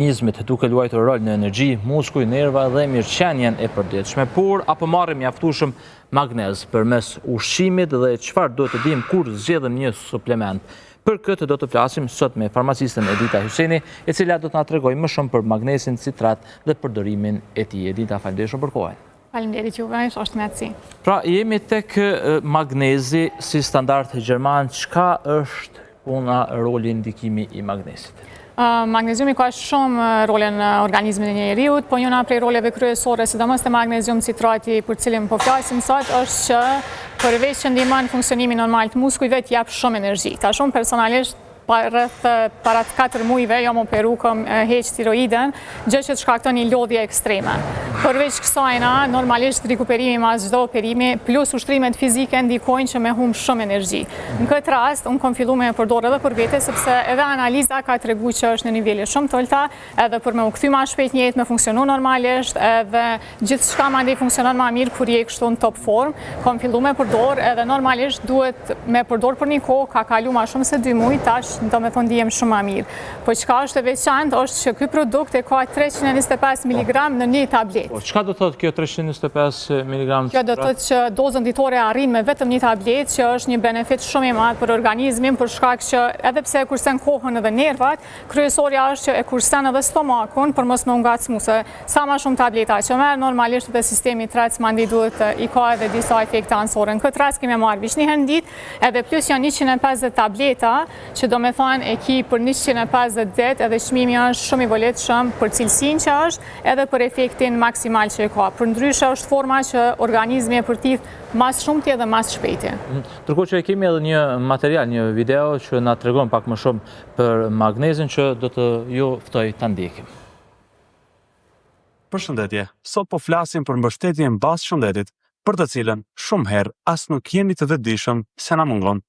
organizmit duke luajtur rol në energji, muskuj, nerva dhe mirëqenjen e përditshme, por apo marrim mjaftueshëm magnez përmes ushqimit dhe çfarë duhet të dimë kur zgjedhëm një suplement. Për këtë do të flasim sot me farmacistën Edita Hyseni, e cila do të na tregojë më shumë për magnezin citrat dhe përdorimin e tij. Edita, faleminderit për kohën. Faleminderit juve, është kënaqësi. Pra, jemi tek magnezi si standard gjerman. Çka është puna, roli, ndikimi i magnezit? Magneziumi ka shumë role në organizmin e njeriut, po njëna prej roleve kryesore, sidomos te magnezium citrati për cilin po flasim sot, është që përveç që ndihmon funksionimin normal të muskujve, të jap shumë energji. Ta shumë personalisht rreth para 4 muajve jam operu kom heq tiroiden, gjë që të shkakton një lodhje ekstreme. Përveç kësajna, normalisht rikuperimi mas çdo operimi plus ushtrimet fizike ndikojnë që me humb shumë energji. Në këtë rast, unë kom fillu me përdor edhe për vete, sepse edhe analiza ka tregu që është në nivele shumë të ulta, edhe për me u kthy më shpejt në jetë, me funksionu normalisht, edhe gjithçka mandej funksionon më mirë kur je kështu në top form. Kom fillu me përdor, edhe normalisht duhet me përdor për një kohë, ka kalu më shumë se 2 muaj, tash do me thonë ndihem shumë më mirë. Po çka është e veçantë është që ky produkt e ka 325 mg në një tablet. Çka do thotë kjo 325 mg? Kjo do thotë që dozën ditore arrin me vetëm një tablet, që është një benefit shumë i madh për organizmin, për shkak që edhe pse e kursen kohën edhe nervat, kryesorja është që e kursen edhe stomakun për mos më ngacmu, se sa më shumë tableta që merr, normalisht edhe sistemi trec mandej duhet i ka edhe disa efekte anësore. Në këtë rast kemi marrë vish një herë në ditë, edhe plus janë 150 tableta që do me thonë e ki për 150 det, edhe çmimi është shumë i volitshëm për cilësinë që është, edhe për efektin maksimal që e ka. Për ndryshe është forma që organizmi e përtith mas shumti edhe mas shpejti. Ndërkohë që e kemi edhe një material, një video që na tregon pak më shumë për magnezin që do të ju ftoj ta ndjekim. Përshëndetje, sot po flasim për mbështetjen bazë shëndetit, për të cilën shumë herë as nuk jeni të vetëdijshëm se na mungon.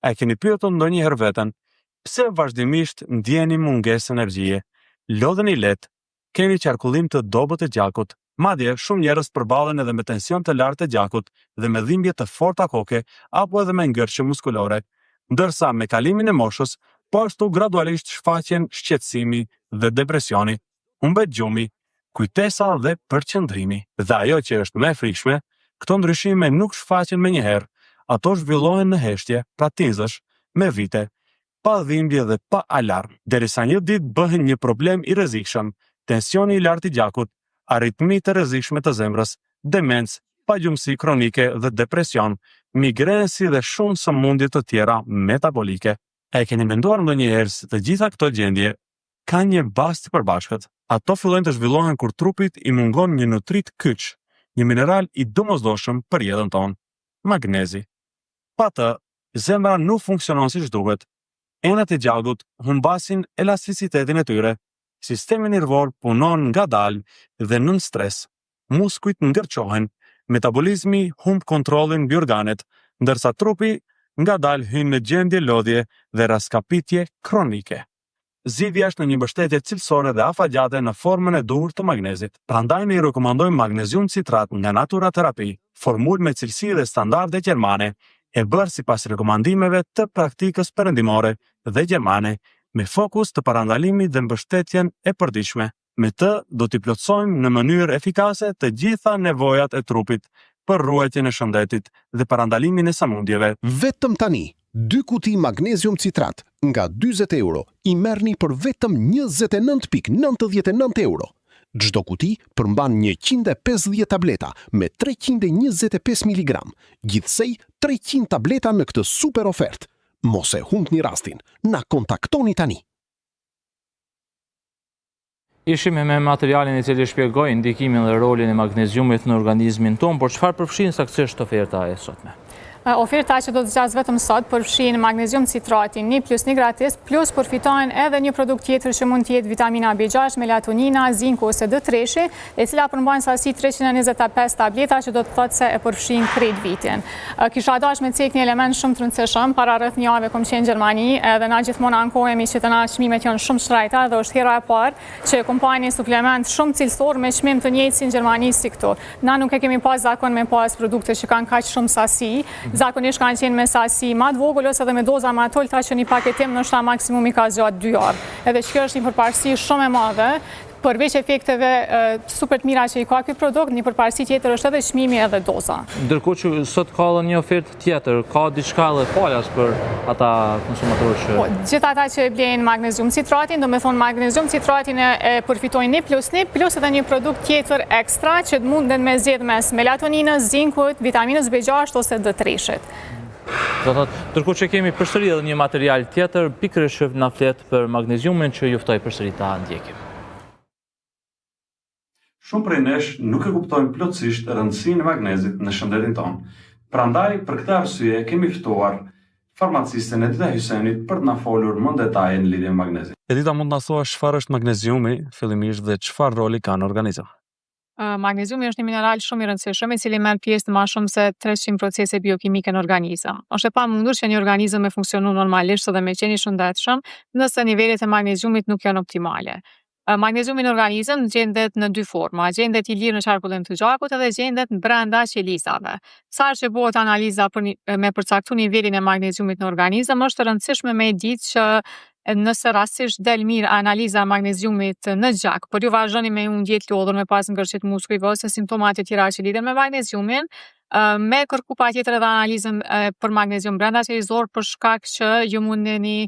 A keni pyetur ndonjëherë veten, pse vazhdimisht ndjeni mungesë energjie, lodheni lehtë, keni qarkullim të dobët e gjakut, madje shumë njerëz përballen edhe me tension të lartë të gjakut dhe me dhimbje të forta koke apo edhe me ngërçe muskulore, ndërsa me kalimin e moshës, po ashtu gradualisht shfaqen shqetësimi dhe depresioni, humbet gjumi, kujtesa dhe përqendrimi. Dhe ajo që është më e frikshme, këto ndryshime nuk shfaqen menjëherë, ato zhvillohen në heshtje, pra tizësh, me vite, pa dhimbje dhe pa alarm, derisa një ditë bëhen një problem i rrezikshëm, tensioni i lartë i gjakut, arritmi të rrezikshme të zemrës, demencë, pagjumësi kronike dhe depresion, migrenë si dhe shumë sëmundje të tjera metabolike. E keni menduar ndonjëherë se të gjitha këto gjendje kanë një bazë të përbashkët? Ato fillojnë të zhvillohen kur trupit i mungon një nutrit kyç, një mineral i domosdoshëm për jetën tonë, magnezi. Pa të, zemra nuk funksionon siç duhet. Enët e gjakut humbasin elasticitetin e tyre, sistemi nervor punon ngadalë dhe nën stres, muskujt ngërçohen, metabolizmi humb kontrollin mbi organet, ndërsa trupi ngadalë hyn në gjendje lodhje dhe raskapitje kronike. Zgjidhja është në një mbështetje cilësore dhe afatgjate në formën e duhur të magnezit. Prandaj ne i rekomandojmë magnezium citrat nga Natura Therapy, formulë me cilësi dhe standarde gjermane, e bërë sipas rekomandimeve të praktikës perëndimore dhe gjermane, me fokus të parandalimit dhe mbështetjen e përditshme. Me të do t'i plotësojmë në mënyrë efikase të gjitha nevojat e trupit për ruajtjen e shëndetit dhe parandalimin e sëmundjeve. Vetëm tani, 2 kuti magnezium citrat nga 20 euro i merrni për vetëm 29,99 euro. Çdo kuti përmban 150 tableta me 325 mg, gjithsej 300 tableta në këtë super ofertë. Mos e humbni rastin, na kontaktoni tani. Ishim me materialin i cili shpjegoi ndikimin dhe rolin e magneziumit në organizmin tonë, por çfarë përfshin saktësisht oferta e sotme? Oferta që do të zgjas vetëm sot përfshin magnezium citrati 1+1 gratis, plus përfitojnë edhe një produkt tjetër që mund të jetë vitamina B6, melatonina, zinku ose D3, e cila përmban sasi 325 tableta që do të thotë se e përfshin krejt vitin. Kisha dash me cek një element shumë të rëndësishëm, para rreth një jave kom qenë në Gjermani, edhe na gjithmonë ankohemi që të na çmimet janë shumë shtrejta dhe është hera e parë që kompani një suplement shumë cilësor me çmim të njëjtë si në Gjermani si këtu. Na nuk e kemi pas zakon me pas produkte që kanë kaq shumë sasi. Zakonisht kanë qenë me sasi ma të vogël ose edhe me doza ma të ulta që një paketim ndoshta maksimumi ka zgjatë 2 javë. Edhe që kjo është një përparësi shumë e madhe. Përveç efekteve super të mira që i ka ky produkt, një përparësi tjetër është edhe çmimi edhe doza. Ndërkohë që sot ka edhe një ofertë tjetër, ka diçka edhe falas për ata konsumatorë që... Po, gjithë ata që e blejnë magnezium citratin, do me thonë magnezium citratin e përfitojnë një plus edhe një produkt tjetër ekstra që munden me zgjedh mes melatoninës, zinkut, vitaminës B6 ose D3-shit. Do thotë, ndërkohë që kemi përsëri edhe një material tjetër, pikërisht që na flet për magneziumin që ju ftoj përsëri ta ndjekim. Shumë prej nesh nuk e kuptojnë plotësisht rëndësinë e magnezit në shëndetin tonë. Prandaj, për këtë arsye, kemi ftuar farmacistën Edita Hysenit për të na folur më në detaje në lidhje me magnezin. Edita, mund të na thuash çfarë është magneziumi fillimisht dhe çfarë roli ka në organizëm? Magneziumi është një mineral shumë i rëndësishëm i cili merr pjesë në më shumë se 300 procese biokimike në organizëm. Është e pamundur që një organizëm të funksionojë normalisht dhe me qenë i shëndetshëm nëse nivelet e magneziumit nuk janë optimale. Magneziumi në organizëm gjendet në 2 forma, gjendet i lirë në qarkullim të gjakut edhe gjendet brenda qelizave. Sa që bëhet analiza me përcaktu nivelin e magneziumit në organizëm, është rëndësishme me ditë që nëse rastisht del mirë analiza e magneziumit në gjak, por ju vazhdoni me ndjetë lodhur me pas ngërshit muskujve ose simptomat e tjera që lidhen me magneziumin, me kërku patjetër edhe analizën për magnezium brenda qelizor për shkak që ju mundeni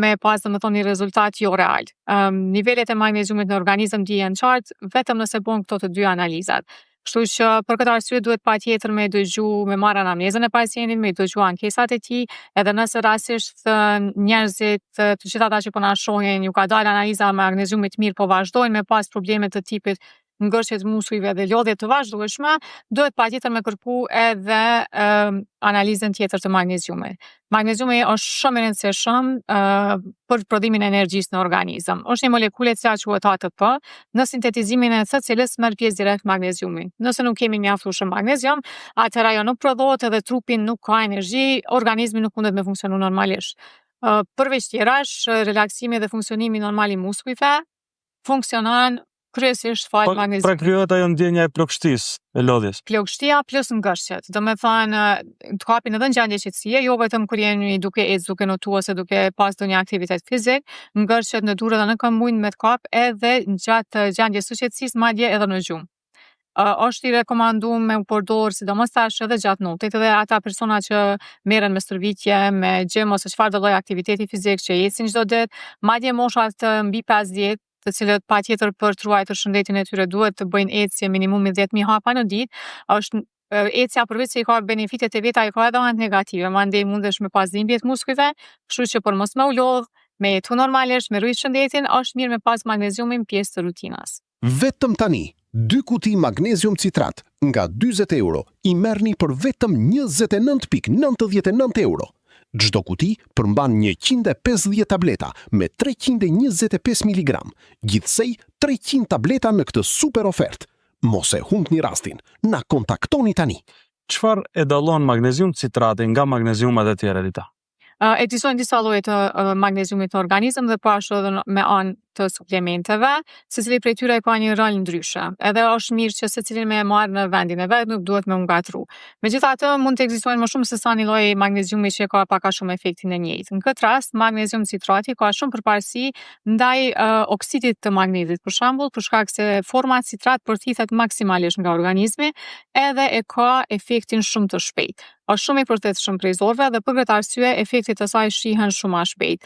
me pas domethënë një rezultat jo real. Nivelet e magneziumit në organizëm dihen qartë vetëm nëse bën këto të 2 analizat. Kështu që për këtë arsye duhet patjetër me dëgju, me marrë anamnezën e pacientit, me dëgju ankesat e tij, edhe nëse rastisht njerëzit, të gjithë ata që po na shohin, ju ka dalë analiza e magneziumit mirë, po vazhdojnë me pas probleme të tipit ngërshjet muskujve dhe lodhje të vazhdueshme, duhet patjetër me kërku edhe analizën tjetër të magneziumit. Magneziumi është shumë i rëndësishëm për prodhimin e energjisë në organizëm. Është një molekulë e cila quhet ATP, në sintetizimin e së cilës merr pjesë direkt magneziumi. Nëse nuk kemi mjaftueshëm magnezium, atëherë ajo nuk prodhohet edhe trupi nuk ka energji, organizmi nuk mundet me funksionu normalisht. Përveç tjerash, relaksimi dhe funksionimi normal i muskujve funksionon kryesisht fal magneziumit. Pra krijohet ajo ndjenja e plagështisë e lodhjes. Plagështia plus ngërshjet. Do me thënë, të kapin edhe ngjendje qetësie, jo vetëm kur jeni duke ecë, duke notu ose duke pas ndonjë aktivitet fizik, ngërshjet në durë dhe në këmbë mund me të kap edhe gjatë gjendjes së qetësisë, madje edhe në gjumë. Është i rekomanduar me u përdor sidomos tash edhe gjatë notit edhe ata persona që merren me stërvitje, me gym ose çfarë do lloj aktiviteti fizik që ecin çdo ditë, madje moshat mbi 50 të cilët patjetër për të ruajtur shëndetin e tyre duhet të bëjnë ecje minimumi 10.000 hapa në ditë, është ecja përveç se i ka benefitet e veta, i ka edhe anë negative, mandej mundesh me pas dhimbje të muskujve, kështu që për mos me u lodh, me jetu normalisht, me ruajtur shëndetin, është mirë me pas magneziumin pjesë të rutinës. Vetëm tani, 2 kuti magnezium citrat nga 20 euro i merrni për vetëm 29.99 euro. Çdo kuti përmban 150 tableta me 325 mg, gjithsej 300 tableta në këtë super ofertë. Mos e humbni rastin, na kontaktoni tani. Çfarë e dallon magnezium citratin nga magneziumet e tjera Edita? Ekzistojnë disa lloje të magneziumit në organizëm dhe po ashtu edhe me anë të suplementeve, secili prej tyre ka një rol ndryshe. Edhe është mirë që secili me e marrë në vendin e vet, nuk duhet me u ngatru. Megjithatë, mund të ekzistojnë më shumë se sa një lloj magneziumi që ka pak a shumë efektin e njëjtë. Në këtë rast, magnezium citrati ka shumë përparësi ndaj oksidit të magnezit, për shembull, për shkak se forma citrat përthithet maksimalisht nga organizmi, edhe e ka efektin shumë të shpejtë. Është shumë i përshtatshëm prej zorëve dhe për këtë arsye efektet e saj shihen shumë më shpejt.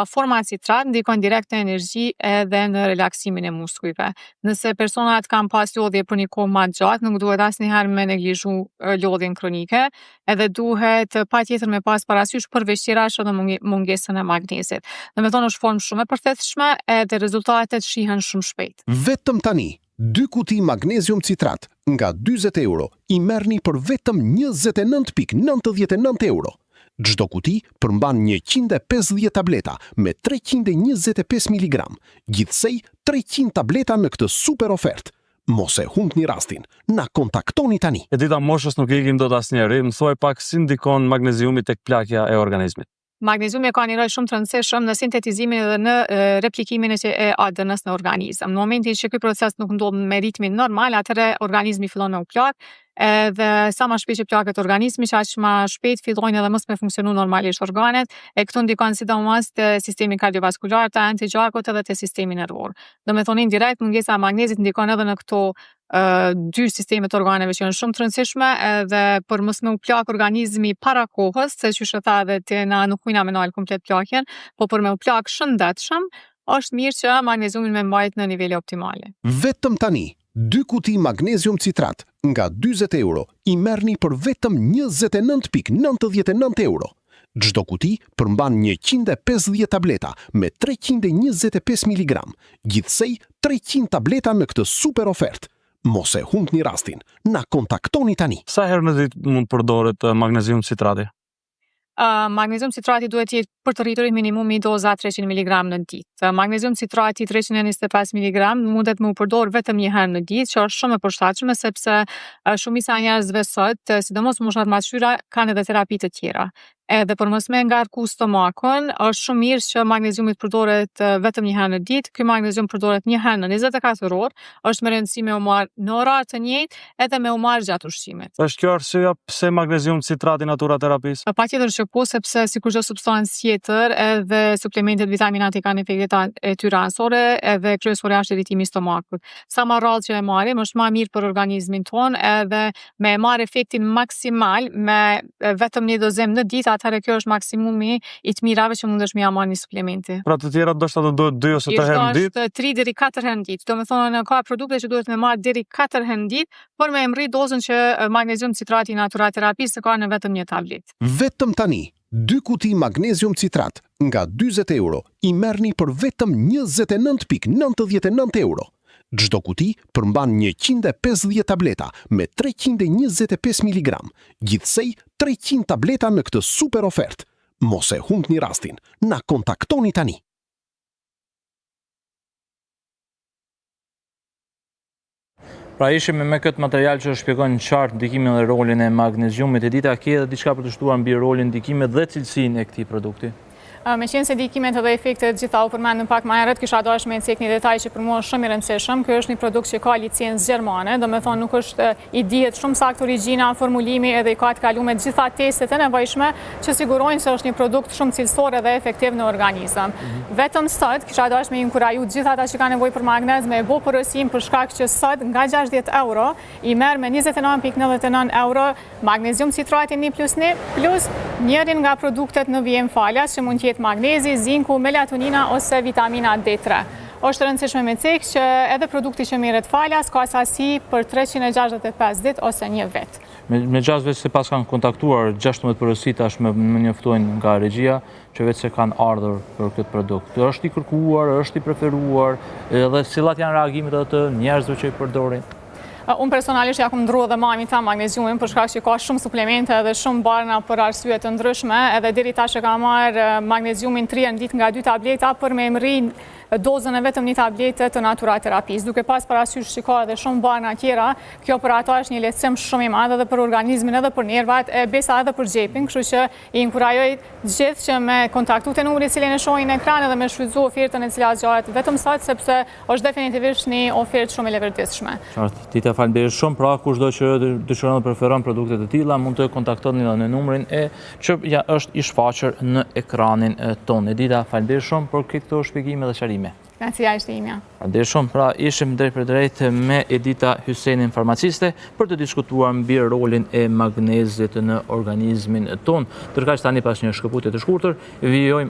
Forma citrat ndikon direkt në energji edhe në relaksimin e muskujve. Nëse personat kanë pas lodhje për një kohë më të gjatë, nuk duhet asnjëherë me neglizhu lodhjen kronike, edhe duhet patjetër me pas parasysh përveç tjerash edhe mungesën e magnezit. Domethënë është formë shumë e përshtatshme edhe rezultatet shihen shumë shpejt. Vetëm tani, 2 kuti magnezium citrat nga 20 euro i merrni për vetëm 29.99 euro. Çdo kuti përmban 150 tableta me 325 mg, gjithsej 300 tableta në këtë super ofertë. Mos e humbni rastin, na kontaktoni tani. Edita, moshës nuk ikim dot asnjëri, më thuaj pak si ndikon magneziumi tek plagja e organizmit. Magneziumi ka një rol shumë të rëndësishëm në sintetizimin dhe në replikimin e ADN-s në organizëm. Në momentin që ky proces nuk ndodh me ritmin normal, atëherë organizmi fillon me u plagë, edhe sa ma shpejt që plagët organizmi, që aq ma shpejt fillojnë edhe mos me funksionu normalisht organet, e këtu ndikon sidomos te sistemi kardiovaskular, te antigjakut edhe te sistemi nervor. Do me thonë indirekt, mungesa e magnezit ndikon edhe në këto dy sistemet organeve që janë shumë të rëndësishme edhe për mos me u plak organizmi para kohës, se që shëta edhe të na nuk kujna me nalë komplet plakjen, po për me u plak shëndetshëm, është mirë që magneziumin me mbajt në nivele optimale. Vetëm tani, 2 kuti magnezium citrat nga 20 euro i merrni për vetëm 29,99 euro. Çdo kuti përmban 150 tableta me 325 mg, gjithsej 300 tableta në këtë super ofertë. Mos e humbni rastin, na kontaktoni tani. Sa herë në ditë mund përdoret magnezium citrati? Magnezium citrati duhet jetë për të rriturit minimumi doza 300 mg në ditë. Magnezium citrati 325 mg mundet më u përdor vetëm një herë në ditë, që është shumë e përshtatshme sepse shumica e njerëzve sot, sidomos fushat magjshira, kanë edhe terapi të tjera. Edhe për mos me ngarku stomakun, është shumë mirë që magneziumi përdoret vetëm një herë në ditë. Ky magnezium përdoret një herë në 24 orë, është me rëndësi me u marr në orar të njëjtë edhe me u marr gjatë ushqimit. Është kjo arsyeja pse magnezium citrati natura terapisë? Patjetër që po, sepse si kur çdo substancë tjetër, edhe suplementet vitaminat i kanë efektet e tyre anësore edhe kryesore është eritimi i stomakut. Sa më rrallë që e marrim, është më mirë për organizmin ton edhe me marr efektin maksimal me vetëm një dozim në ditë, atëherë kjo është maksimumi i të mirave që mundesh me ia marrë një suplementi. Pra të tjera ndoshta do duhet 2 ose 3 herë në ditë? Është 3 deri 4 herë në ditë. Do me thonë ka produkte që duhet me marrë deri 4 herë në ditë, por me emri dozën që magnezium citrati natura terapisë ka në vetëm një tablet. Vetëm tani, 2 kuti magnezium citrat nga 20 euro i merrni për vetëm 29,99 euro. Çdo kuti përmban 150 tableta me 325 mg, gjithsej 300 tableta në këtë super ofertë. Mos e humbni rastin, na kontaktoni tani. Pra ishim me këtë material që shpjegon qartë ndikimin dhe rolin e magneziumit. E dita, ke edhe diçka për të shtuar mbi rolin, ndikimin dhe cilësinë e këtij produkti? Me qenë se ndikimet edhe efektet gjitha u përmendën pak më herët, kisha dashur me cek një detaj që për mua është shumë i rëndësishëm. Ky është një produkt që ka licencë gjermane, do me thonë nuk është i dihet shumë saktë origjina, formulimi edhe i ka të kaluar të gjitha testet e nevojshme që sigurojnë se është një produkt shumë cilësor dhe efektiv në organizëm. Vetëm sot kisha dashur me inkuraju të gjithë ata që kanë nevojë për magnez me bë porosim për shkak që sot nga 60 euro i merr me 29,99 euro magnezium citrati 1+1 plus njërin nga produktet në VM Falas që mund të magnezi, zinku, melatonina ose vitamina D3. Është rëndësishme me cek që edhe produkti që merret Falas ka sasi për 365 ditë ose një vit. Me gjasve se pas kanë kontaktuar 16 porosi tash më njoftojnë nga regjia që vetë se kanë ardhur për këtë produkt. Është i kërkuar, është i preferuar, edhe cilat janë reagimet e të njerëzve që i përdorin? Unë personalisht ja kom ndrua dhe mami ta magneziumin për shkak që ka shumë suplemente edhe shumë barna për arsye të ndryshme, edhe deri tash e kam marrë magneziumin 3 herë në ditë nga 2 tableta për me emri dozën e vetëm një tablete të natura terapisë. Duke pas parasysh që ka edhe shumë barna tjera, kjo për ata është një lehtësim shumë i madh edhe për organizmin edhe për nervat, e besa edhe për xhepin, kështu që i inkurajoj të gjithë që me kontaktu te numri i cilin e shohin në ekran edhe me shfrytzu ofertën e cila zgjahet vetëm sot sepse është definitivisht një ofertë shumë e levetëditshme. Tita, faleminderit shumë. Pra kushdo që dëshiron të preferon produkte të tilla mund të kontaktoni në numrin që është i shfaqur në ekranin ton. Edita, faleminderit shumë për këto shpjegime dhe qarime. Gracia ishte imja. Faleminderit shumë. Pra ishim drejt për drejt me Edita Hysenin, farmaciste, për të diskutuar mbi rolin e magnezit në organizmin ton. Ndërkaq tani pas një shkëputje të shkurtër, vijojmë